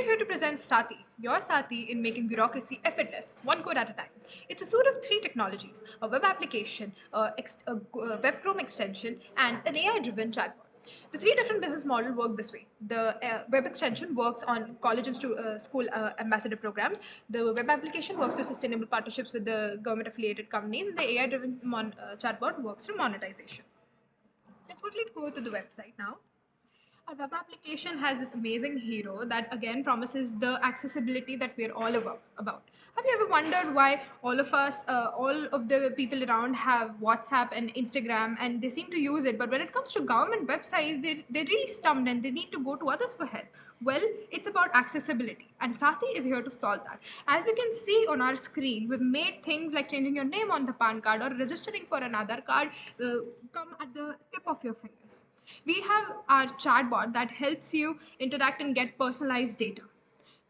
here to present Sati, your Sati in making bureaucracy effortless, one code at a time. It's a suite of three technologies: a web application, a web Chrome extension, and an AI-driven chatbot. The three different business models work this way. The web extension works on college and school ambassador programs. The web application works through sustainable partnerships with the government-affiliated companies, and the AI-driven chatbot works through monetization. Let's quickly go to the website now. Our web application has this amazing hero that again promises the accessibility that we're all about. Have you ever wondered why all of the people around have WhatsApp and Instagram and they seem to use it, but when it comes to government websites, they're really stumped and they need to go to others for help? Well, it's about accessibility, and Sati is here to solve that. As you can see on our screen, we've made things like changing your name on the PAN card or registering for another card come at the tip of your fingers. We have our chatbot that helps you interact and get personalized data.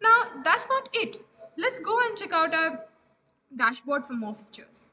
Now, that's not it. Let's go and check out our dashboard for more features.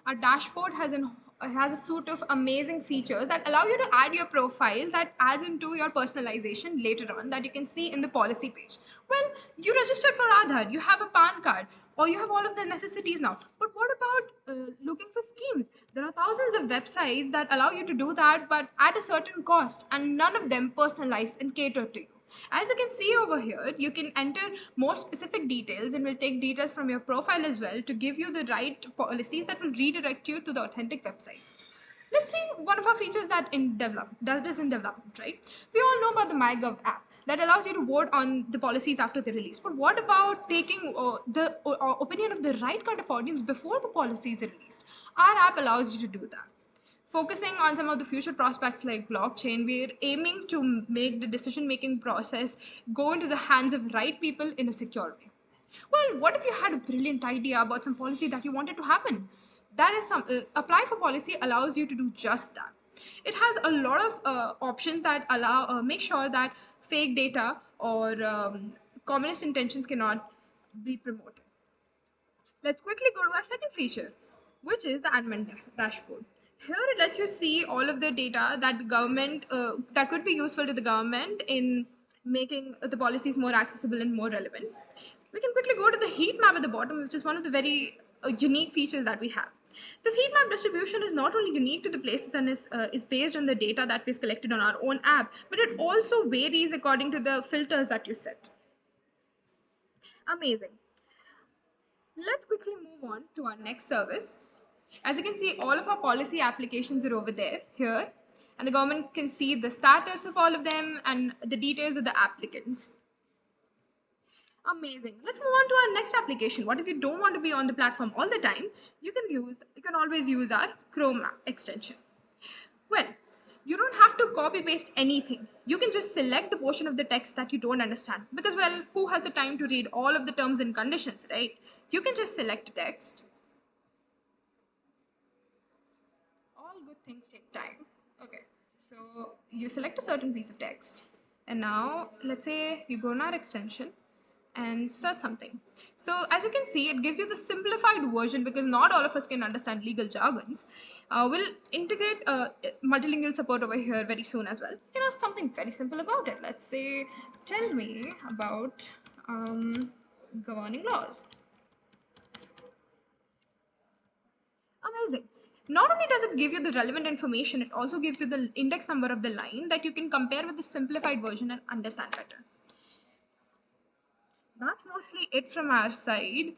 Our dashboard has a suite of amazing features that allow you to add your profile that adds into your personalization later on that you can see in the policy page. Well, you registered for Aadhaar, you have a PAN card, or you have all of the necessities now. But what about looking for schemes? There are thousands of websites that allow you to do that, but at a certain cost, and none of them personalize and cater to you. As you can see over here, you can enter more specific details and will take details from your profile as well to give you the right policies that will redirect you to the authentic websites. Let's see one of our features that is in development, right? We all know about the MyGov app that allows you to vote on the policies after the release. But what about taking the opinion of the right kind of audience before the policies are released? Our app allows you to do that. Focusing on some of the future prospects like blockchain, we're aiming to make the decision making process go into the hands of right people in a secure way. Well, what if you had a brilliant idea about some policy that you wanted to happen? That is some apply for policy allows you to do just that. It has a lot of options that allow make sure that fake data or communist intentions cannot be promoted. Let's quickly go to our second feature, which is the admin dashboard. Here it lets you see all of the data that the government that could be useful to the government in making the policies more accessible and more relevant. We can quickly go to the heat map at the bottom, which is one of the very unique features that we have. This heat map distribution is not only unique to the places and is based on the data that we've collected on our own app, but it also varies according to the filters that you set. Amazing. Let's quickly move on to our next service. As you can see, all of our policy applications are over there, here, and the government can see the status of all of them and the details of the applicants. Amazing. Let's move on to our next application. What if you don't want to be on the platform all the time? You can always use our Chrome extension. Well, you don't have to copy paste anything. You can just select the portion of the text that you don't understand because, well, who has the time to read all of the terms and conditions, right? You can just select text. All good things take time. Okay, so you select a certain piece of text, and now let's say you go in our extension and search something. So as you can see, it gives you the simplified version because not all of us can understand legal jargons. We'll integrate multilingual support over here very soon as well. Something very simple about it. Let's say, tell me about governing laws. Amazing. Not only does it give you the relevant information, it also gives you the index number of the line that you can compare with the simplified version and understand better. That's mostly it from our side.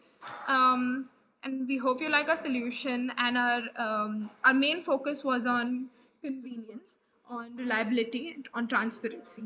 And we hope you like our solution. And our main focus was on convenience, on reliability, and on transparency.